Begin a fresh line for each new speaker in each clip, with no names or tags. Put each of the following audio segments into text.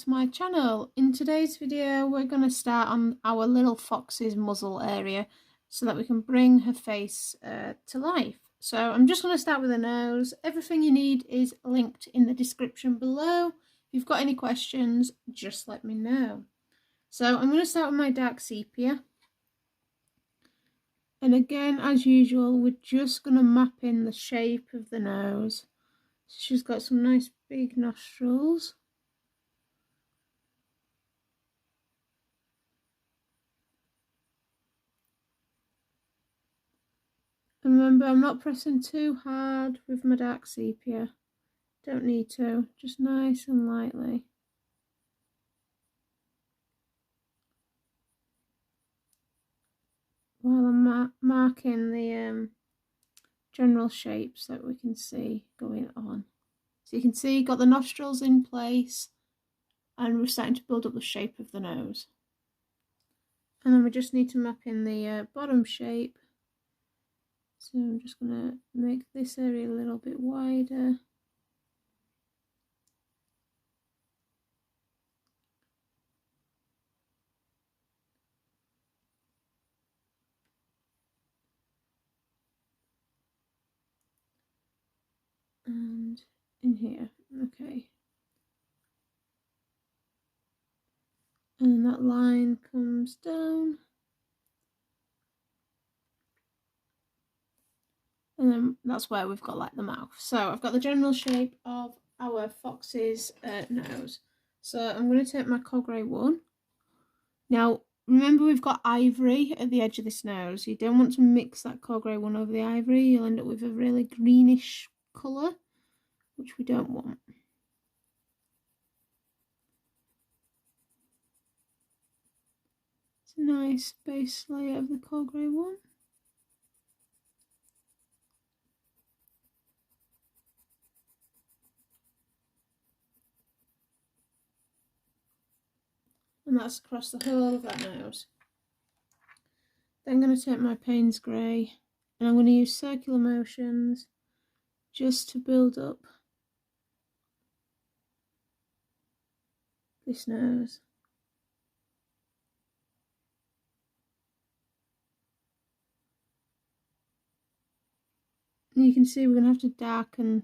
to my channel. In today's video we're going to start on our little fox's muzzle area so that we can bring her face to life. So I'm just going to start with the nose. Everything you need is linked in the description below. If you've got any questions, just let me know. So I'm going to start with my dark sepia. And again, as usual, we're just going to map in the shape of the nose. So she's got some nice big nostrils. And remember, I'm not pressing too hard with my dark sepia. Don't need to, just nice and lightly. While I'm marking the general shapes that we can see going on. So you can see, got the nostrils in place and we're starting to build up the shape of the nose. And then we just need to map in the bottom shape. So I'm just going to make this area a little bit wider. And in here, okay. And that line comes down. And then that's where we've got like the mouth. So I've got the general shape of our fox's nose. So I'm going to take my Ochre one. Now remember, we've got ivory at the edge of this nose. You don't want to mix that Ochre one over the ivory. You'll end up with a really greenish colour, which we don't want. It's a nice base layer of the Ochre one. And that's across the whole of that nose. Then I'm going to take my Paynes Grey and I'm going to use circular motions just to build up this nose. And you can see we're going to have to darken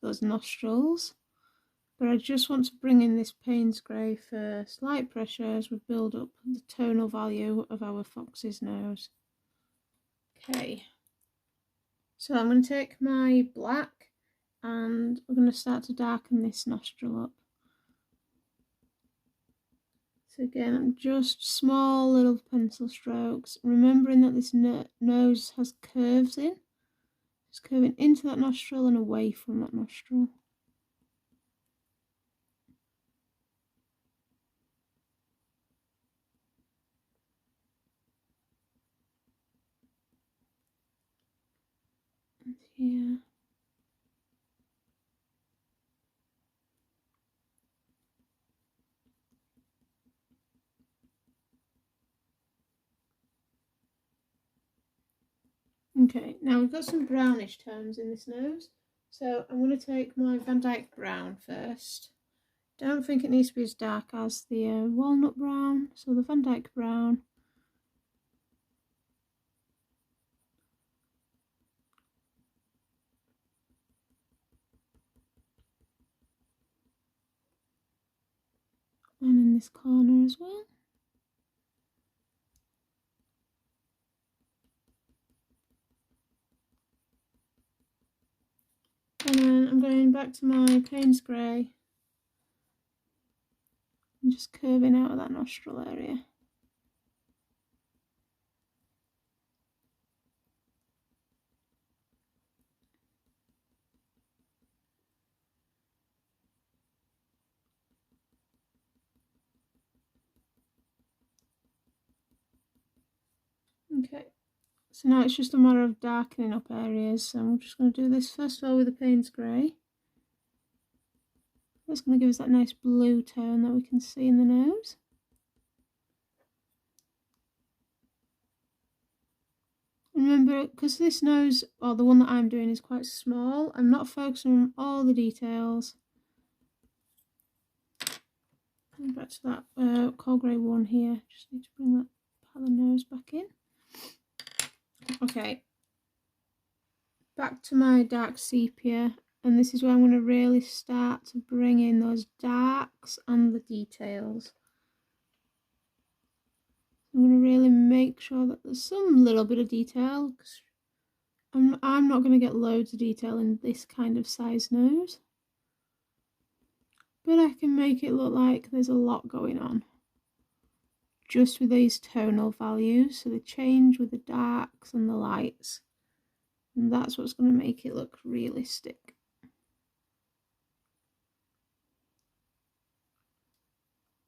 those nostrils. But I just want to bring in this Paynes Grey for slight pressure as we build up the tonal value of our fox's nose. Okay, so I'm going to take my black and we're going to start to darken this nostril up. So again, I'm just small little pencil strokes, remembering that this nose has curves in. It's curving into that nostril and away from that nostril. Here. Okay, now we've got some brownish tones in this nose, so I'm going to take my Van Dyke brown first. Don't think it needs to be as dark as the walnut brown, so the Van Dyke brown. And in this corner as well. And then I'm going back to my Paynes Grey and just curving out of that nostril area. Okay, so now it's just a matter of darkening up areas. So I'm just going to do this first of all with the Paynes Grey. That's going to give us that nice blue tone that we can see in the nose. Remember, because this nose, or the one that I'm doing, is quite small, I'm not focusing on all the details. Going back to that coal grey one here. Just need to bring that part of the nose back in. Okay. Back to my dark sepia, and this is where I'm going to really start to bring in those darks and the details. I'm going to really make sure that there's some little bit of detail, because I'm not going to get loads of detail in this kind of size nose, but I can make it look like there's a lot going on just with these tonal values, so they change with the darks and the lights. And that's what's going to make it look realistic.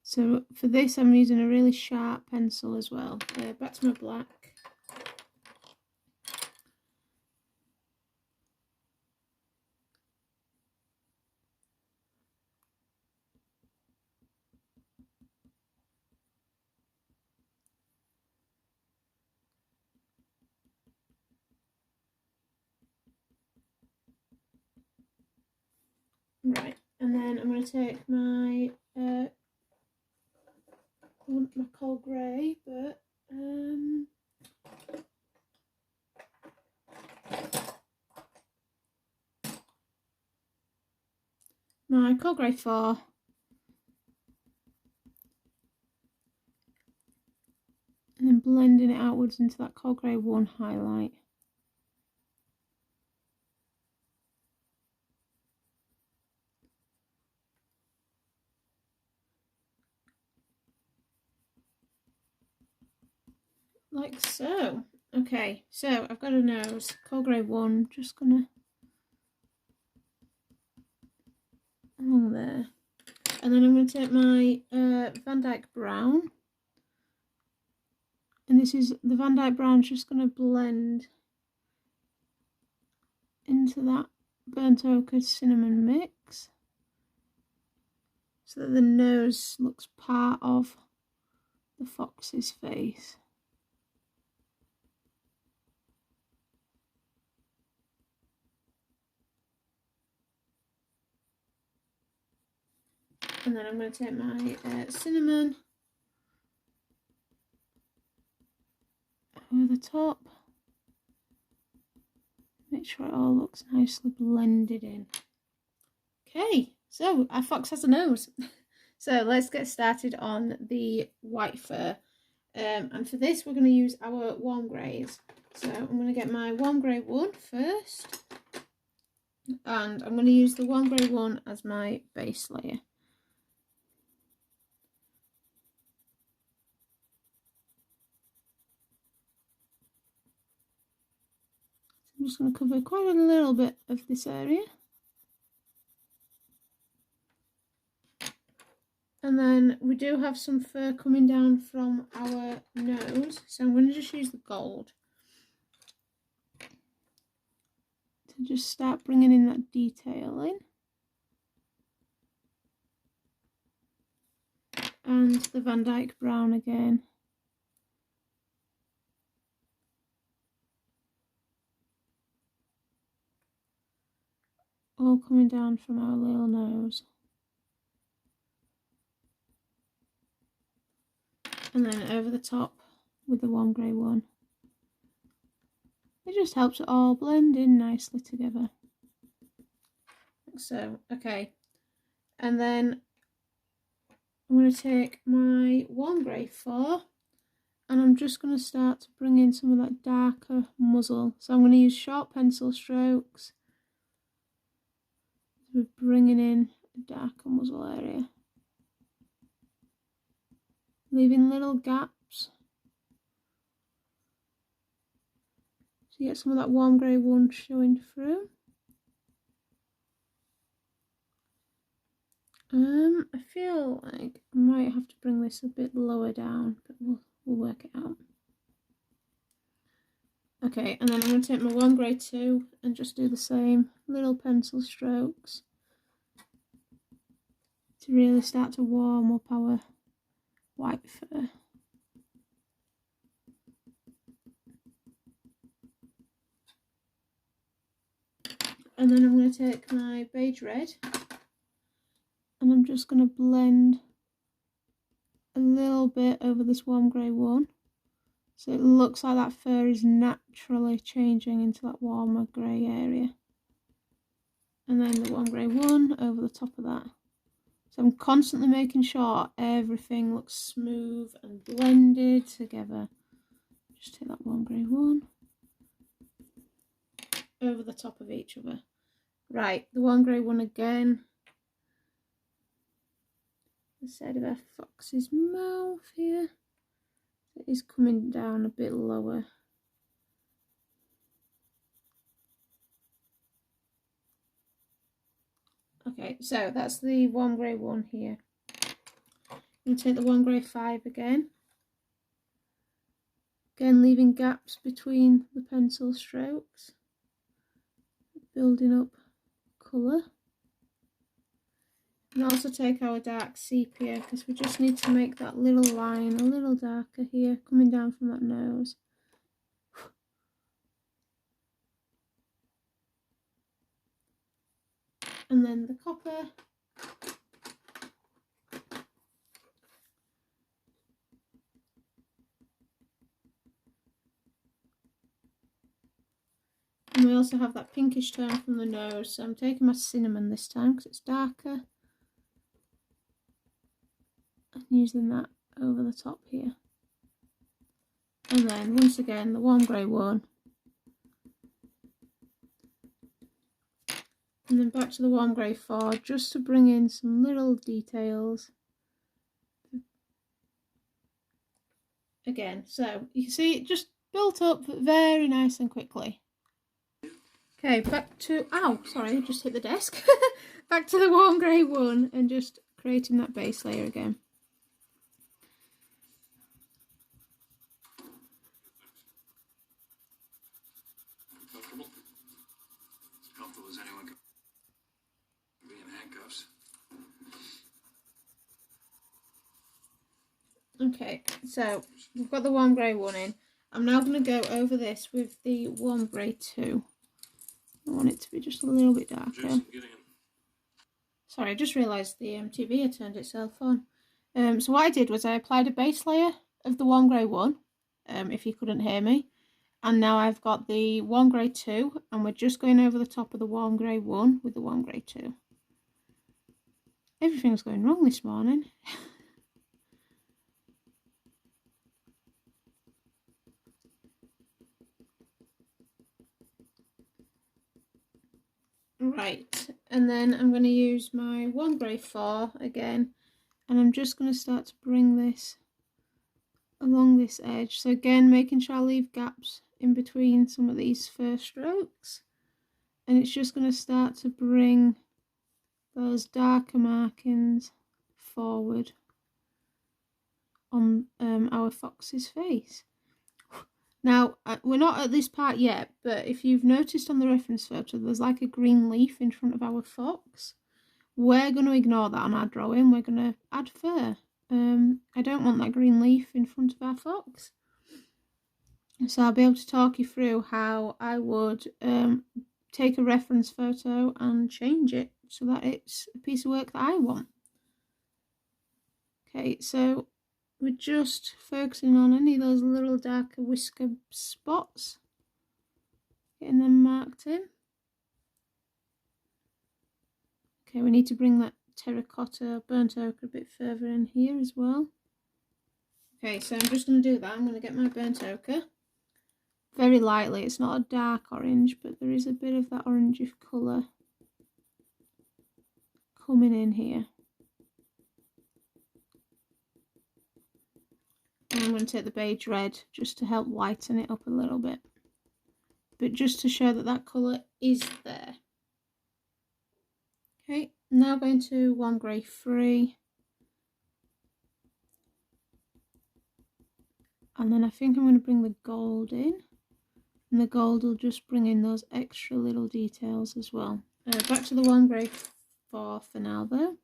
So for this I'm using a really sharp pencil as well. Back to my black. Right, and then I'm going to take my my coal grey, but my coal grey 4, and then blending it outwards into that coal grey 1 highlight. Like so. Okay, so I've got a nose, coal grey 1, just gonna along there, and then I'm going to take my Van Dyke brown, and this is the Van Dyke brown, just going to blend into that burnt ochre cinnamon mix so that the nose looks part of the fox's face. And then I'm going to take my cinnamon over the top. Make sure it all looks nicely blended in. Okay, so our fox has a nose. So let's get started on the white fur. And for this we're going to use our warm greys. So I'm going to get my warm grey 1 first. And I'm going to use the warm grey 1 as my base layer. I'm just going to cover quite a little bit of this area. And then we do have some fur coming down from our nose, so I'm going to just use the gold to just start bringing in that detail in. And the Van Dyke brown again. All coming down from our little nose. And then over the top with the warm grey 1. It just helps it all blend in nicely together. Like so, okay. And then I'm going to take my warm grey 4 and I'm just going to start to bring in some of that darker muzzle. So I'm going to use short pencil strokes. We're bringing in a darker muzzle area, leaving little gaps so you get some of that warm grey 1 showing through. I feel like I might have to bring this a bit lower down, but we'll work it out. Okay, and then I'm going to take my warm grey 2 and just do the same little pencil strokes to really start to warm up our white fur. And then I'm going to take my beige red and I'm just going to blend a little bit over this warm grey one. So it looks like that fur is naturally changing into that warmer grey area. And then the warm grey one over the top of that. So I'm constantly making sure everything looks smooth and blended together. Just take that warm grey one over the top of each other. Right, the warm grey one again. The side of our fox's mouth here. It is coming down a bit lower. Okay, so that's the warm grey one here. I'm going to take the warm grey 5 again. Again, leaving gaps between the pencil strokes. Building up colour. And also take our dark sepia, because we just need to make that little line a little darker here, coming down from that nose. And then the copper. And we also have that pinkish tone from the nose, so I'm taking my cinnamon this time because it's darker. And using that over the top here. And then once again the warm grey one. And then back to the warm grey 4 just to bring in some little details. Again, so you can see it just built up very nice and quickly. Okay, back to, ow, sorry, I just hit the desk. Back to the warm grey one and just creating that base layer again.
Comfortable? As comfortable as anyone can be in handcuffs.
Okay, so we've got the warm grey one in. I'm now going to go over this with the warm grey 2. I want it to be just a little bit darker. Sorry, I just realised the TV had turned itself on. So what I did was I applied a base layer of the warm grey 1, if you couldn't hear me. And now I've got the warm grey 2, and we're just going over the top of the warm grey 1 with the warm grey 2. Everything's going wrong this morning. Right, and then I'm going to use my warm grey 4 again, and I'm just going to start to bring this along this edge. So again, making sure I leave gaps in between some of these first strokes, and it's just going to start to bring those darker markings forward on our fox's face. Now, we're not at this part yet, but if you've noticed on the reference photo, there's like a green leaf in front of our fox. We're going to ignore that on our drawing. We're going to add fur. I don't want that green leaf in front of our fox. So I'll be able to talk you through how I would take a reference photo and change it so that it's a piece of work that I want. Okay, so we're just focusing on any of those little darker whisker spots, getting them marked in. Okay, we need to bring that terracotta, burnt ochre a bit further in here as well. Okay, so I'm just going to do that. I'm going to get my burnt ochre very lightly. It's not a dark orange, but there is a bit of that orangish colour coming in here. And I'm going to take the beige red just to help lighten it up a little bit, but just to show that that colour is there. Okay, now going to warm grey 3, and then I think I'm going to bring the gold in, and the gold will just bring in those extra little details as well. Back to the warm grey 4 for now though.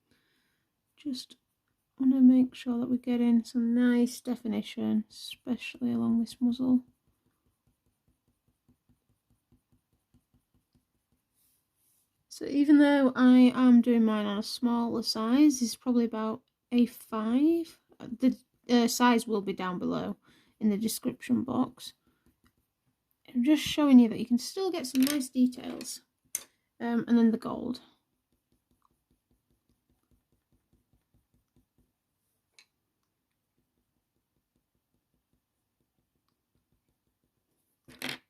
Just want to make sure that we get in some nice definition, especially along this muzzle. So even though I am doing mine on a smaller size, it's probably about A5, the size will be down below in the description box. I'm just showing you that you can still get some nice details. And then the gold.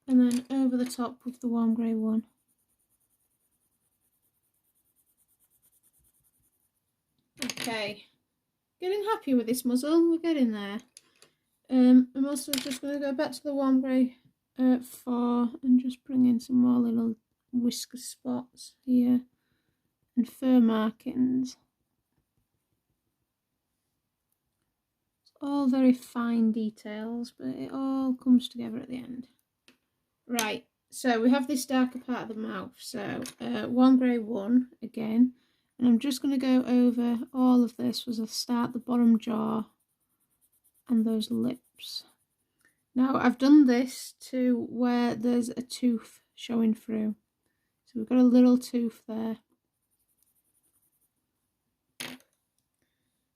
And then over the top with the warm grey one. Okay, getting happy with this muzzle, we're getting there. I'm also just going to go back to the warm grey 4 and just bring in some more little whisker spots here and fur markings. It's all very fine details, but it all comes together at the end. Right, so we have this darker part of the mouth, so warm grey 1 again, and I'm just going to go over all of this as I start the bottom jaw and those lips. Now I've done this to where there's a tooth showing through, so we've got a little tooth there.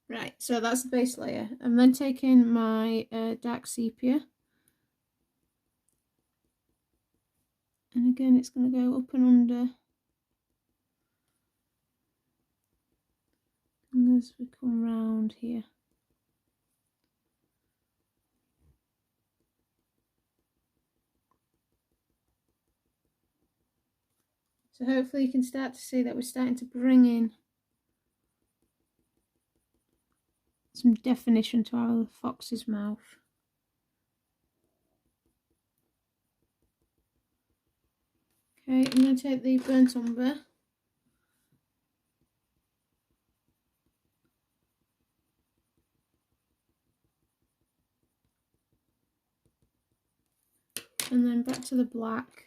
Right, so that's the base layer. I'm then taking my dark sepia, and again it's going to go up and under, and as we come round here. So hopefully you can start to see that we're starting to bring in some definition to our fox's mouth. Okay, I'm going to take the burnt umber and then back to the black.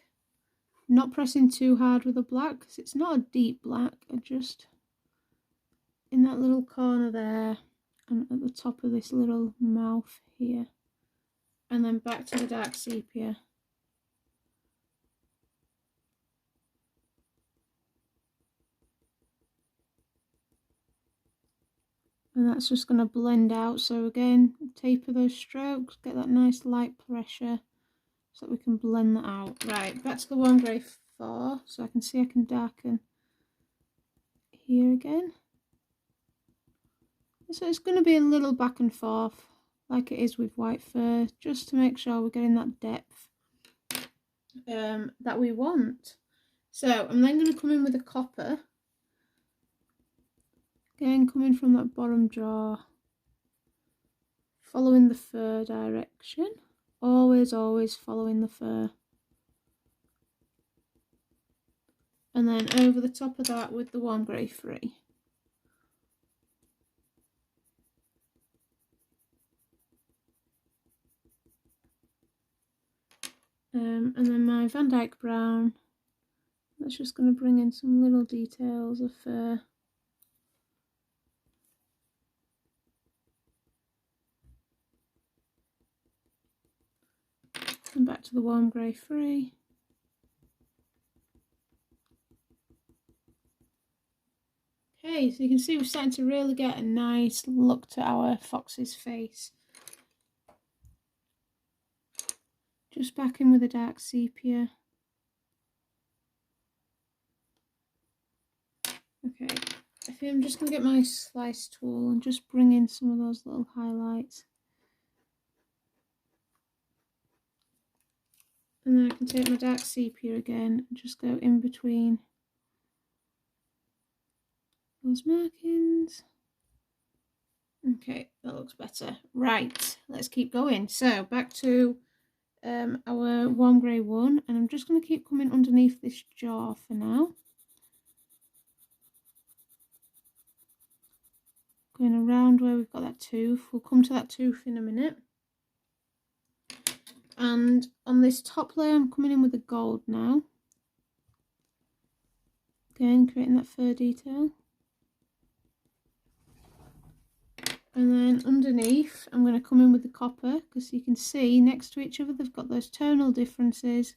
Not pressing too hard with the black because it's not a deep black, just in that little corner there and at the top of this little mouth here, and then back to the dark sepia. And that's just going to blend out, so again taper those strokes, get that nice light pressure so that we can blend that out. Right, back to the warm grey 4, so I can see I can darken here again. So it's going to be a little back and forth like it is with white fur, just to make sure we're getting that depth that we want. So I'm then going to come in with a copper, again coming from that bottom jaw, following the fur direction. Always following the fur. And then over the top of that with the warm grey 3. And then my Van Dyke brown, that's just going to bring in some little details of fur. And back to the warm grey 3. Okay, so you can see we're starting to really get a nice look to our fox's face. Just back in with a dark sepia. Okay, I think I'm just going to get my slice tool and just bring in some of those little highlights. And then I can take my dark sepia again and just go in between those markings. Okay, that looks better. Right, let's keep going. So back to our warm grey 1, and I'm just going to keep coming underneath this jaw for now. Going around where we've got that tooth. We'll come to that tooth in a minute. And on this top layer I'm coming in with the gold now. Again, creating that fur detail. And then underneath I'm going to come in with the copper, because you can see next to each other they've got those tonal differences.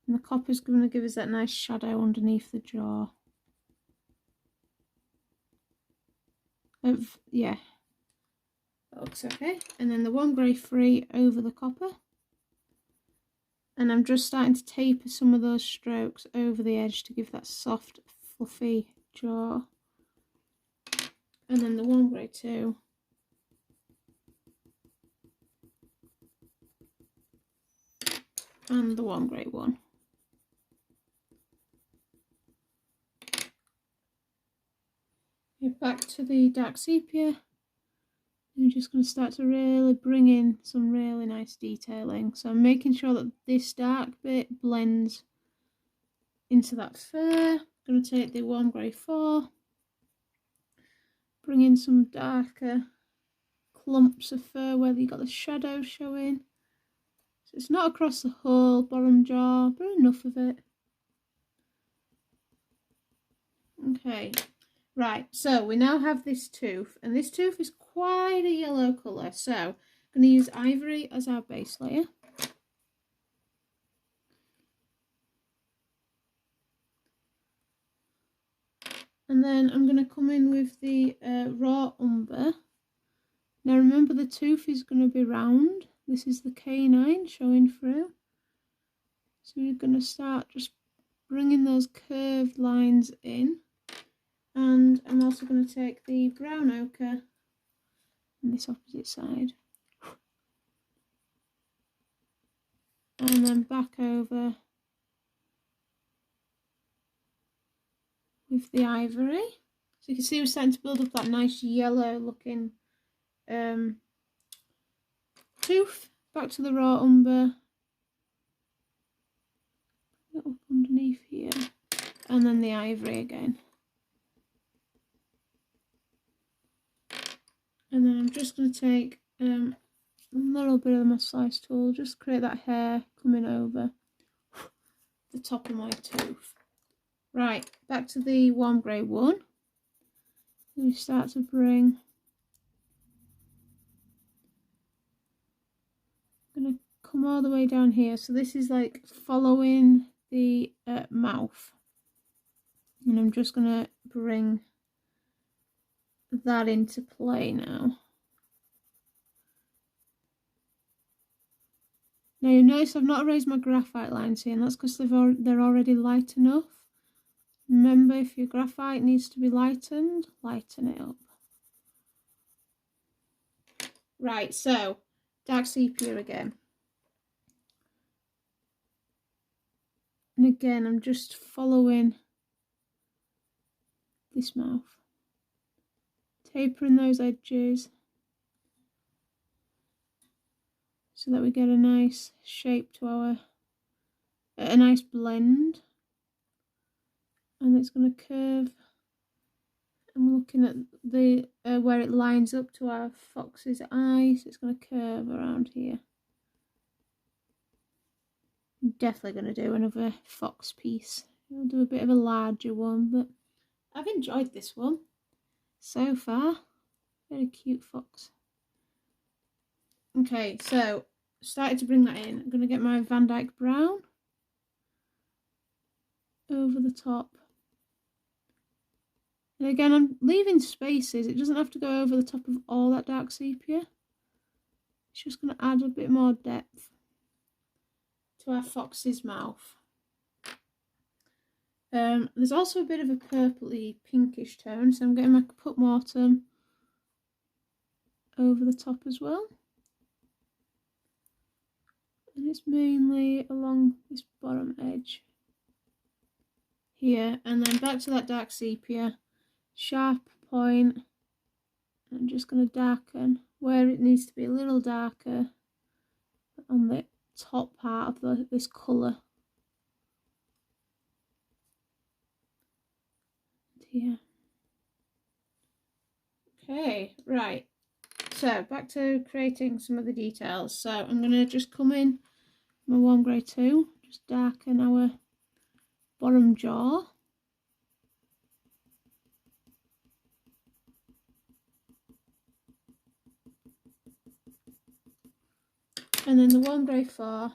And the copper's going to give us that nice shadow underneath the jaw. Yeah. That looks okay. And then the warm grey 3 over the copper. And I'm just starting to taper some of those strokes over the edge to give that soft, fluffy jaw. And then the warm grey 2. And the warm grey 1. Back to the dark sepia. I'm just going to start to really bring in some really nice detailing. So I'm making sure that this dark bit blends into that fur. I'm going to take the warm grey 4, bring in some darker clumps of fur where you got the shadow showing. So it's not across the whole bottom jaw, but enough of it. Okay. Right, so we now have this tooth, and this tooth is quite a yellow colour, so I'm going to use Ivory as our base layer. And then I'm going to come in with the raw umber. Now remember, the tooth is going to be round. This is the canine showing through. So we're going to start just bringing those curved lines in. And I'm also going to take the brown ochre on this opposite side. And then back over with the ivory. So you can see we're starting to build up that nice yellow looking tooth. Back to the raw umber. Up underneath here. And then the ivory again. And then I'm just going to take a little bit of my slice tool, just create that hair coming over the top of my tooth. Right, back to the warm grey 1. We start to bring, I'm going to come all the way down here. So this is like following the mouth. And I'm just going to bring that into play now. Now you'll notice I've not erased my graphite lines here, and that's because they're already light enough. Remember, if your graphite needs to be lightened, lighten it up. Right, so dark sepia again. And again, I'm just following this mouth. Tapering those edges so that we get a nice shape to a nice blend. And it's going to curve. I'm looking at the where it lines up to our fox's eyes. It's going to curve around here. I'm definitely going to do another fox piece. I'll do a bit of a larger one, but I've enjoyed this one so far. Very cute fox. Okay, so started to bring that in. I'm going to get my Van Dyke brown over the top. And again, I'm leaving spaces. It doesn't have to go over the top of all that dark sepia. It's just going to add a bit more depth to our fox's mouth. There's also a bit of a purpley pinkish tone, so I'm getting my Put Mortem over the top as well. And it's mainly along this bottom edge here, and then back to that dark sepia, sharp point. I'm just going to darken where it needs to be a little darker on the top part of this colour. Here. Okay, right. So back to creating some of the details. So I'm going to just come in my warm grey 2, just darken our bottom jaw. And then the warm grey 4.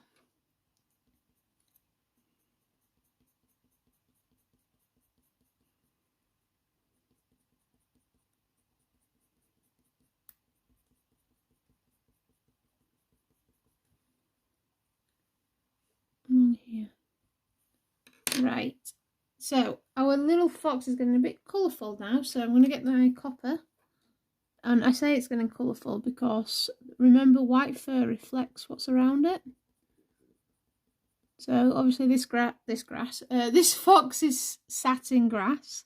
Right, so our little fox is getting a bit colourful now, so I'm going to get my copper. And I say it's getting colourful because, remember, white fur reflects what's around it. So obviously this fox is sat in grass,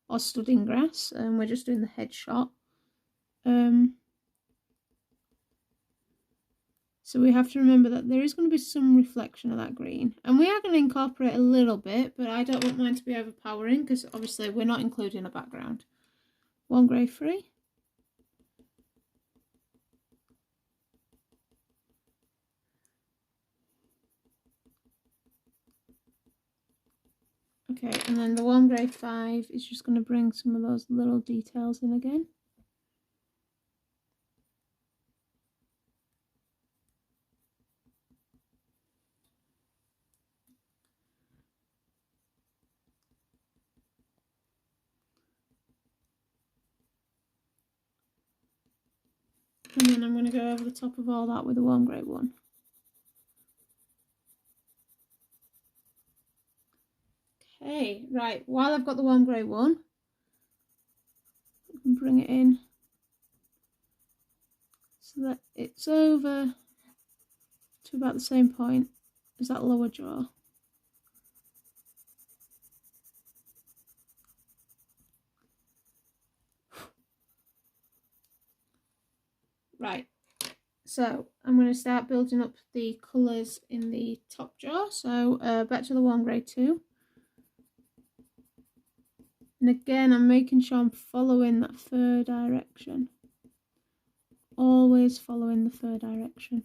or stood in grass, and we're just doing the headshot. So we have to remember that there is going to be some reflection of that green. And we are going to incorporate a little bit, but I don't want mine to be overpowering because obviously we're not including a background. One grey free. Okay, and then the one grey 5 is just going to bring some of those little details in again. And then I'm going to go over the top of all that with the one grey 1. Okay, right, while I've got the one grey 1, I can bring it in so that it's over to about the same point as that lower jaw. Right, so I'm going to start building up the colours in the top jaw. So back to the one grey 2. And again, I'm making sure I'm following that fur direction. Always following the fur direction.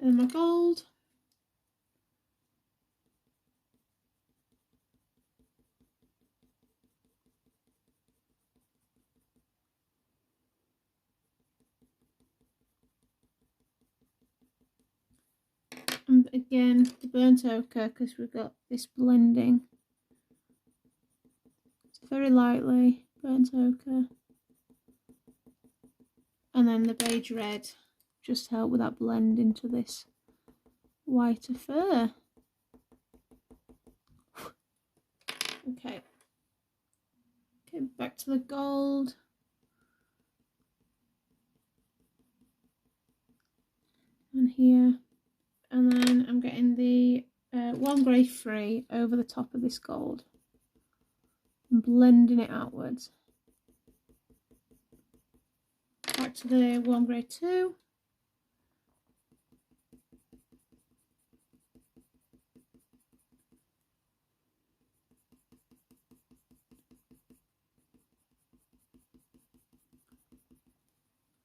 And my gold. And again, the burnt ochre, because we've got this blending. So very lightly, burnt ochre. And then the beige red, just help with that blend into this whiter fur. Okay. Okay, back to the gold. And here. And then I'm getting the one grey 3 over the top of this gold. And blending it outwards. Back to the one grey 2.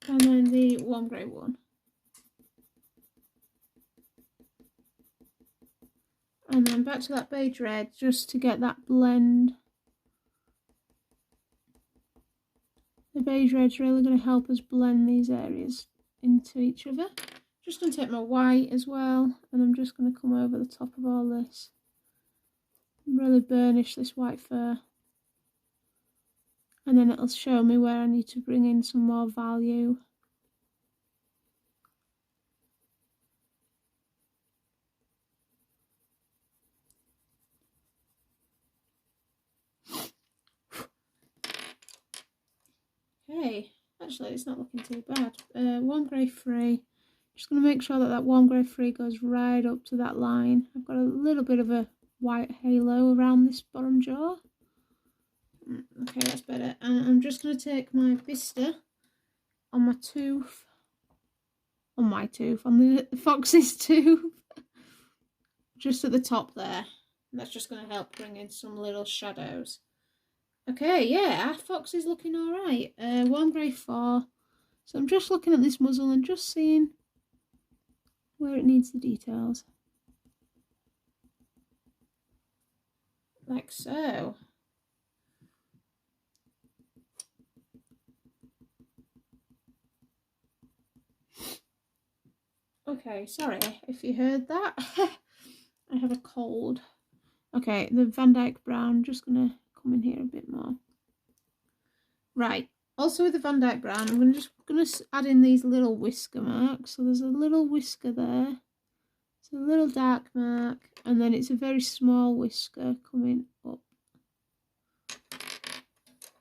And then the one grey 1. And then back to that beige red just to get that blend. The beige red's really going to help us blend these areas into each other. Just going to take my white as well, and I'm just going to come over the top of all this. Really burnish this white fur. And then it'll show me where I need to bring in some more value. Okay, actually it's not looking too bad. One grey 3. Just going to make sure that that one grey 3 goes right up to that line. I've got a little bit of a white halo around this bottom jaw. Okay, that's better. And I'm just going to take my vista on my tooth. On my tooth, on the fox's tooth. Just at the top there. And that's just going to help bring in some little shadows. Okay, yeah, our fox is looking alright. One grey 4. So I'm just looking at this muzzle and just seeing where it needs the details. Like so. Okay, sorry if you heard that. I have a cold. Okay, the Van Dyke brown, just gonna come in here a bit more. Right, Also with the Van Dyke brown, I'm just gonna add in these little whisker marks. So there's a little whisker there. It's a little dark mark, and then it's a very small whisker coming up.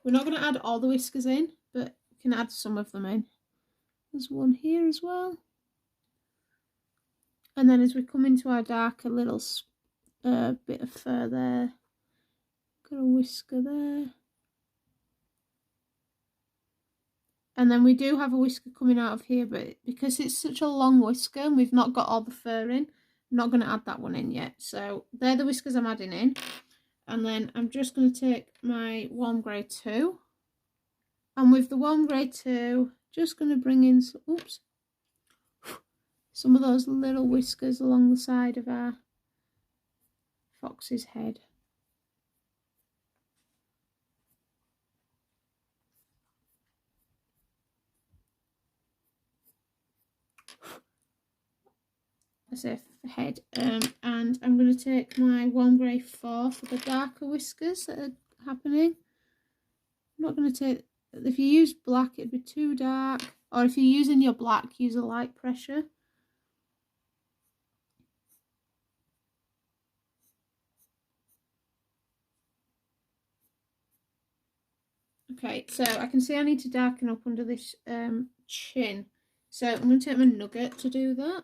We're not going to add all the whiskers in, but we can add some of them in. There's one here as well. And then as we come into our darker little bit of fur there, got a whisker there. And then we do have a whisker coming out of here, but because it's such a long whisker and we've not got all the fur in, I'm not going to add that one in yet. So they're the whiskers I'm adding in. And then I'm just going to take my warm grey 2. And with the warm grey 2, just going to bring in some of those little whiskers along the side of our fox's head. As if head. And I'm going to take my warm grey 4 for the darker whiskers that are happening. I'm not going to take, if you use black it'd be too dark, or if you're using your black, use a light pressure. Okay, so I can see I need to darken up under this chin. So I'm going to take my nugget to do that.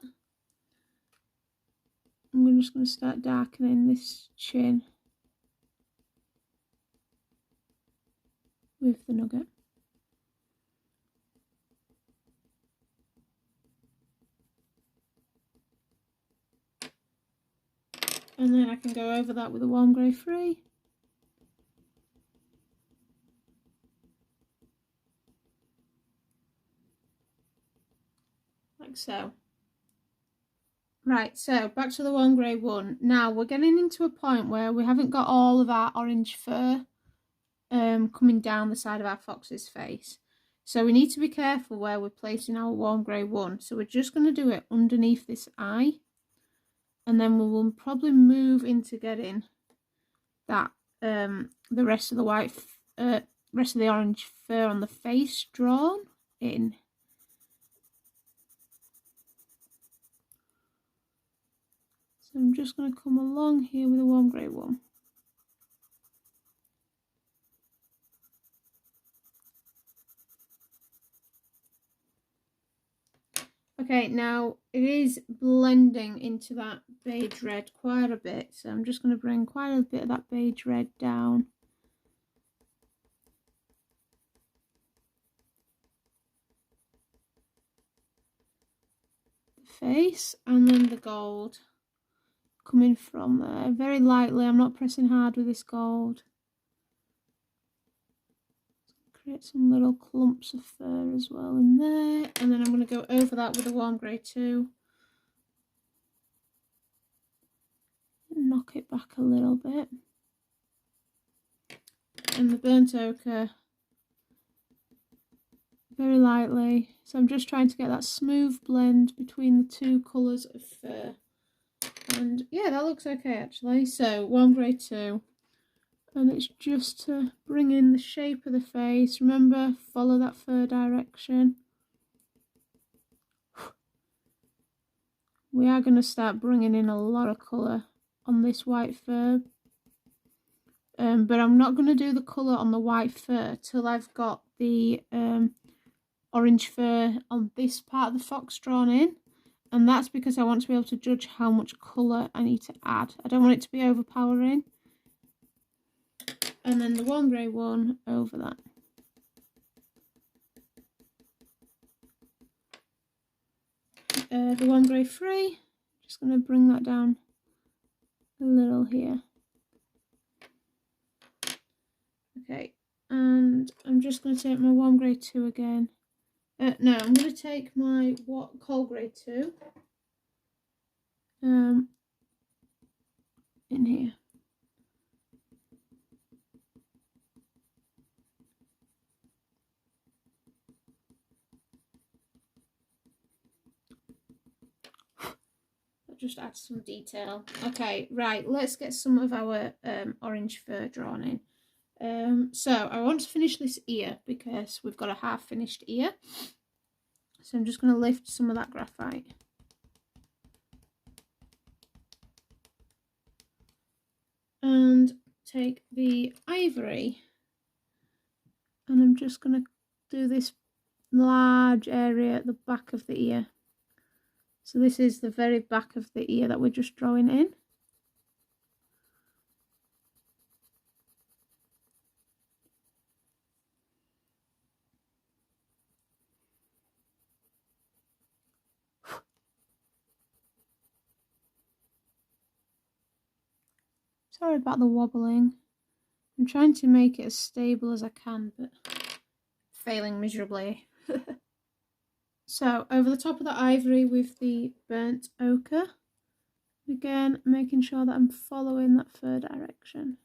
I'm just going to start darkening this chin with the nugget. And then I can go over that with a warm grey 3. Like so. Right, so back to the warm grey 1. Now we're getting into a point where we haven't got all of our orange fur coming down the side of our fox's face. So we need to be careful where we're placing our warm grey 1. So we're just going to do it underneath this eye. And then we will probably move into getting that the rest of the rest of the orange fur on the face drawn in. So I'm just going to come along here with a warm grey 1. Okay, now it is blending into that beige red quite a bit, so I'm just going to bring quite a bit of that beige red down. The face, and then the gold coming from there very lightly. I'm not pressing hard with this gold. Create some little clumps of fur as well in there, and then I'm going to go over that with a warm grey 2 and knock it back a little bit, and the burnt ochre very lightly. So I'm just trying to get that smooth blend between the two colours of fur, and yeah, that looks okay actually. So warm grey 2. And it's just to bring in the shape of the face. Remember, follow that fur direction. We are going to start bringing in a lot of colour on this white fur. But I'm not going to do the colour on the white fur till I've got the orange fur on this part of the fox drawn in. And that's because I want to be able to judge how much colour I need to add. I don't want it to be overpowering. And then the warm grey 1 over that. The warm grey 3, just going to bring that down a little here. Okay, and I'm just going to take my warm grey 2 again. No, I'm going to take my cold grey 2 in here. Just add some detail. Okay, right, let's get some of our orange fur drawn in. So I want to finish this ear because we've got a half finished ear. So I'm just going to lift some of that graphite. And take the ivory. And I'm just going to do this large area at the back of the ear. So this is the very back of the ear that we're just drawing in. Sorry about the wobbling. I'm trying to make it as stable as I can, but failing miserably. So over the top of the ivory with the burnt ochre. Again, making sure that I'm following that fur direction.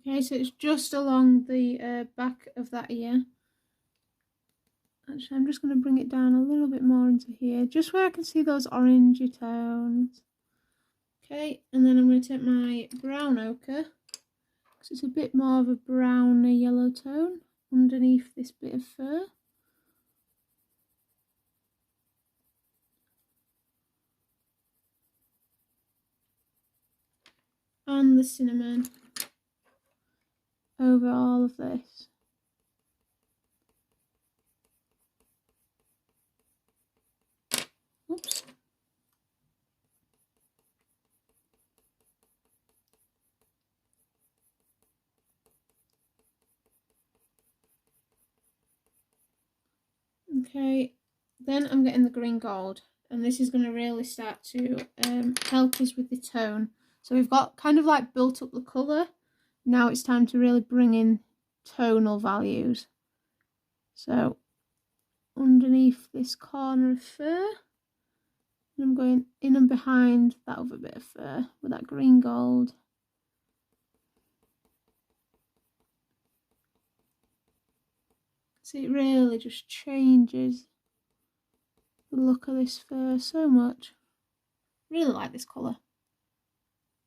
Okay, so it's just along the back of that ear. Actually, I'm just going to bring it down a little bit more into here, just where I can see those orangey tones. Okay, and then I'm going to take my brown ochre, because it's a bit more of a browner yellow tone underneath this bit of fur. And the cinnamon over all of this. Oops. Okay, then I'm getting the green gold, and this is going to really start to help us with the tone. So we've got kind of like built up the colour. Now it's time to really bring in tonal values. So underneath this corner of fur, and I'm going in and behind that other bit of fur with that green gold. See, it really just changes the look of this fur so much. Really like this colour.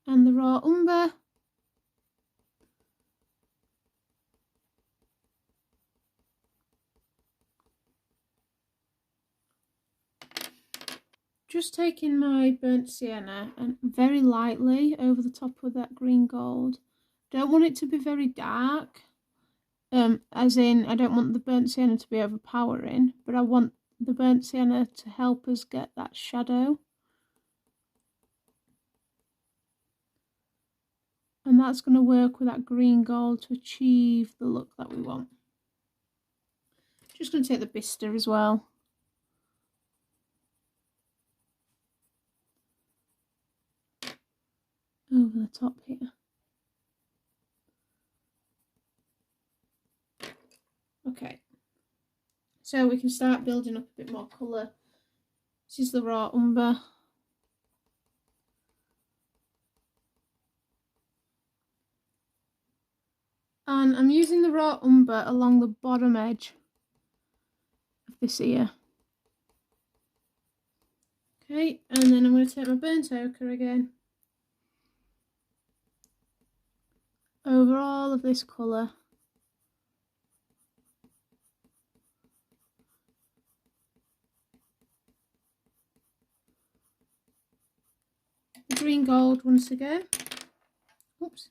And the raw umber. Just taking my burnt sienna and very lightly over the top of that green gold. Don't want it to be very dark. As in, I don't want the burnt sienna to be overpowering, but I want the burnt sienna to help us get that shadow. And that's going to work with that green gold to achieve the look that we want. Just going to take the bister as well. Over the top here. Okay, so we can start building up a bit more colour. This is the raw umber. And I'm using the raw umber along the bottom edge of this ear. Okay, and then I'm going to take my burnt ochre again over all of this colour. The green gold once again. Oops.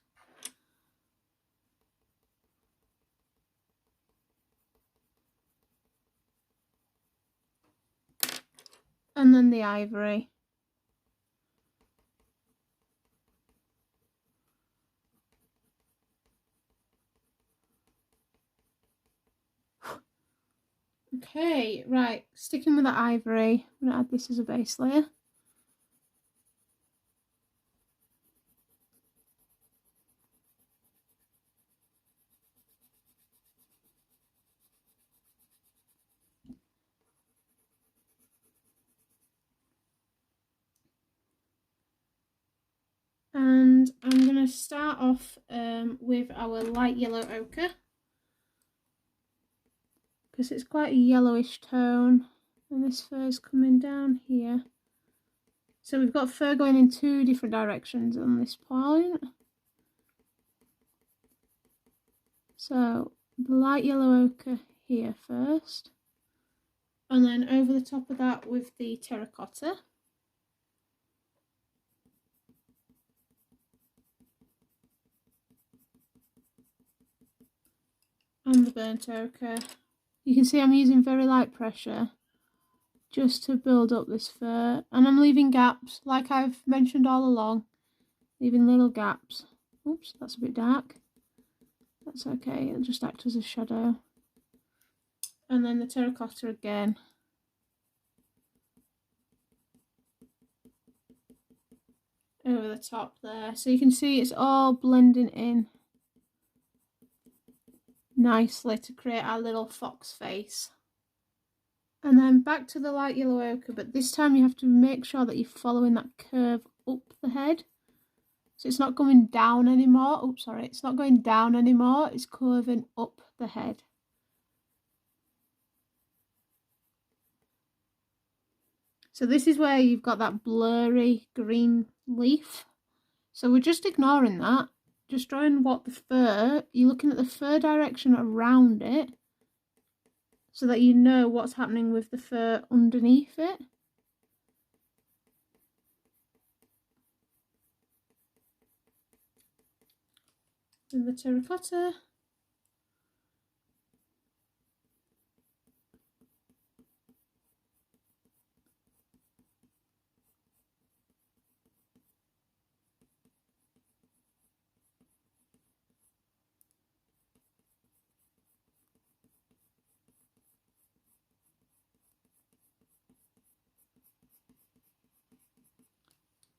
And then the ivory. Okay, right, sticking with the ivory, I'm going to add this as a base layer. And I'm going to start off with our light yellow ochre, because it's quite a yellowish tone, and this fur is coming down here. So we've got fur going in two different directions on this point. So the light yellow ochre here first, and then over the top of that with the terracotta. And the burnt ochre. You can see I'm using very light pressure just to build up this fur, and I'm leaving gaps like I've mentioned all along, leaving little gaps. Oops, that's a bit dark. That's okay, it'll just act as a shadow. And then the terracotta again. Over the top there. So you can see it's all blending in nicely to create our little fox face. And then back to the light yellow ochre, but this time you have to make sure that you're following that curve up the head. So it's not going down anymore. Oops, sorry, it's not going down anymore, it's curving up the head. So this is where you've got that blurry green leaf. So we're just ignoring that, just drawing what the fur, you're looking at the fur direction around it, so that you know what's happening with the fur underneath it. And the terracotta.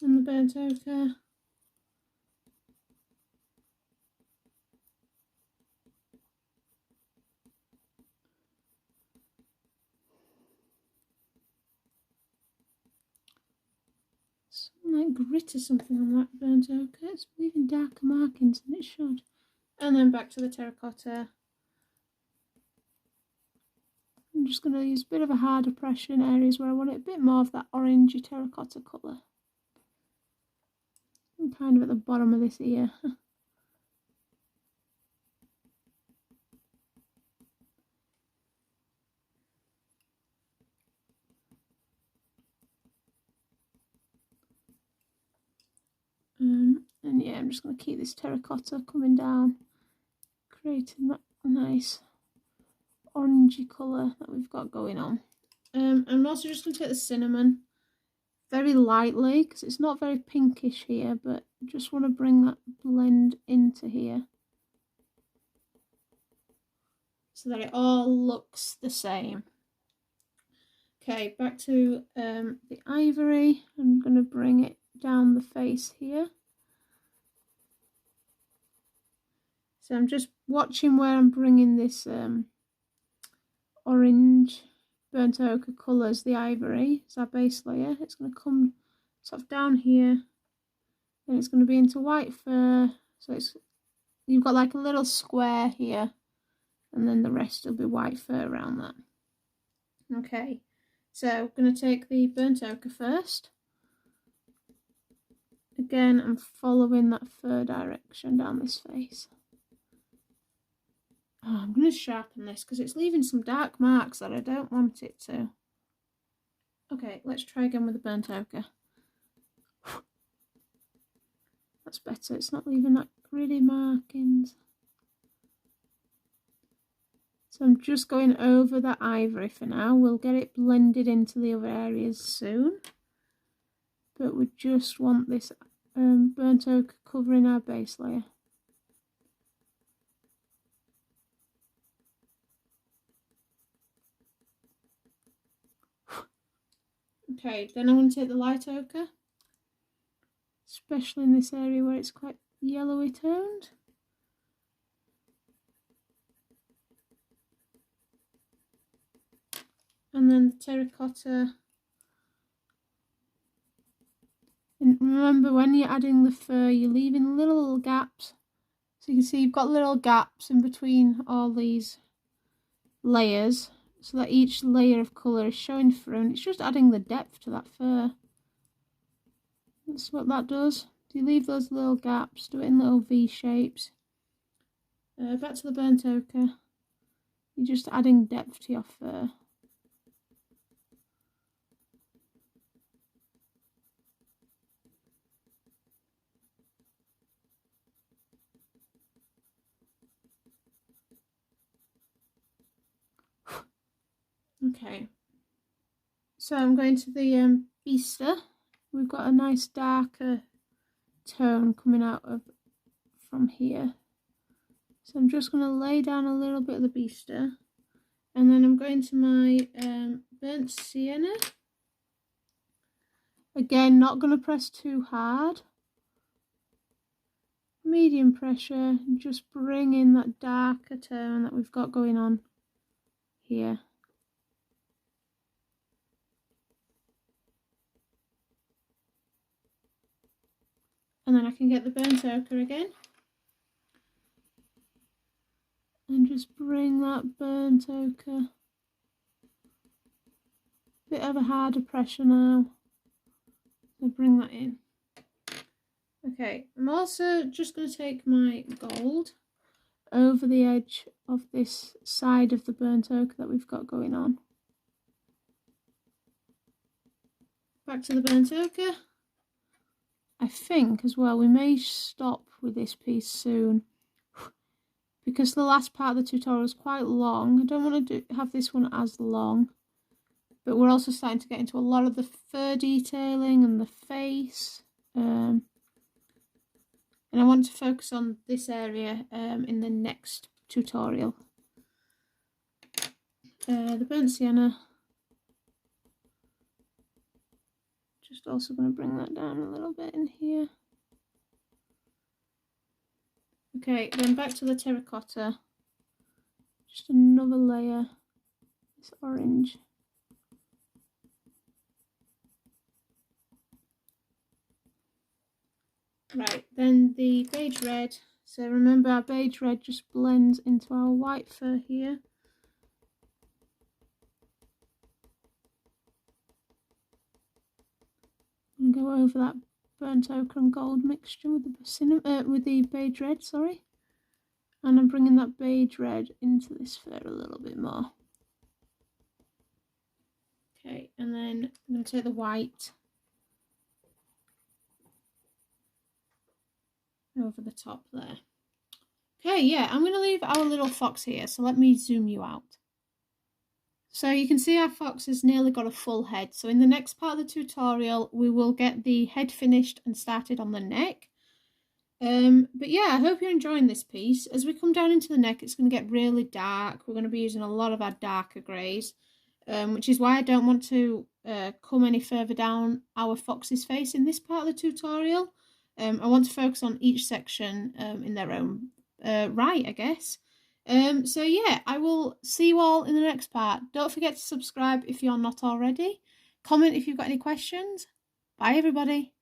And the burnt ochre. Some like grit or something on that burnt ochre. It's leaving darker markings than it should. And then back to the terracotta. I'm just going to use a bit of a harder pressure in areas where I want it a bit more of that orangey terracotta colour. And kind of at the bottom of this ear. And yeah, I'm just going to keep this terracotta coming down, creating that nice orangey colour that we've got going on. I'm also just going to take the cinnamon very lightly, because it's not very pinkish here, but just want to bring that blend into here so that it all looks the same. Okay, back to the ivory. I'm going to bring it down the face here. So I'm just watching where I'm bringing this orange burnt ochre colours, the ivory, as our base layer. It's going to come sort of down here, and it's going to be into white fur. So it's, you've got like a little square here, and then the rest will be white fur around that. Okay, so I'm going to take the burnt ochre first. Again, I'm following that fur direction down this face. Oh, I'm going to sharpen this because it's leaving some dark marks that I don't want it to. Okay, let's try again with the burnt ochre. That's better, it's not leaving that gritty markings. So I'm just going over that ivory for now. We'll get it blended into the other areas soon. But we just want this burnt ochre covering our base layer. Okay, then I'm going to take the light ochre, especially in this area where it's quite yellowy toned. And then the terracotta And remember, when you're adding the fur, you're leaving little gaps. So you can see you've got little gaps in between all these layers, so that each layer of colour is showing through, and it's just adding the depth to that fur. That's what that does. You leave those little gaps, do it in little V shapes. Back to the burnt ochre. You're just adding depth to your fur. Okay, so I'm going to the Easter. We've got a nice darker tone coming out of from here. So I'm just going to lay down a little bit of the Beaster, and then I'm going to my burnt sienna. Again, not going to press too hard. Medium pressure, and just bring in that darker tone that we've got going on here. And then I can get the burnt ochre again. And just bring that burnt ochre. Bit of a harder pressure now. So bring that in. Okay, I'm also just going to take my gold over the edge of this side of the burnt ochre that we've got going on. Back to the burnt ochre. I think as well we may stop with this piece soon, because the last part of the tutorial is quite long. I don't want to have this one as long, but we're also starting to get into a lot of the fur detailing and the face, and I want to focus on this area in the next tutorial. The burnt sienna, just also going to bring that down a little bit in here. Okay, then back to the terracotta. Just another layer, this orange. Right, then the beige red. So remember, our beige red just blends into our white fur here. I'm going to go over that burnt ochre and gold mixture with the beige red, sorry. And I'm bringing that beige red into this fur a little bit more. Okay, and then I'm going to take the white over the top there. Okay, yeah, I'm going to leave our little fox here, so let me zoom you out. So you can see our fox has nearly got a full head. So in the next part of the tutorial, we will get the head finished and started on the neck. But yeah, I hope you're enjoying this piece. As we come down into the neck, it's going to get really dark. We're going to be using a lot of our darker greys, which is why I don't want to come any further down our fox's face in this part of the tutorial. I want to focus on each section in their own right, I guess. So yeah, I will see you all in the next part. Don't forget to subscribe if you're not already. Comment if you've got any questions. Bye everybody.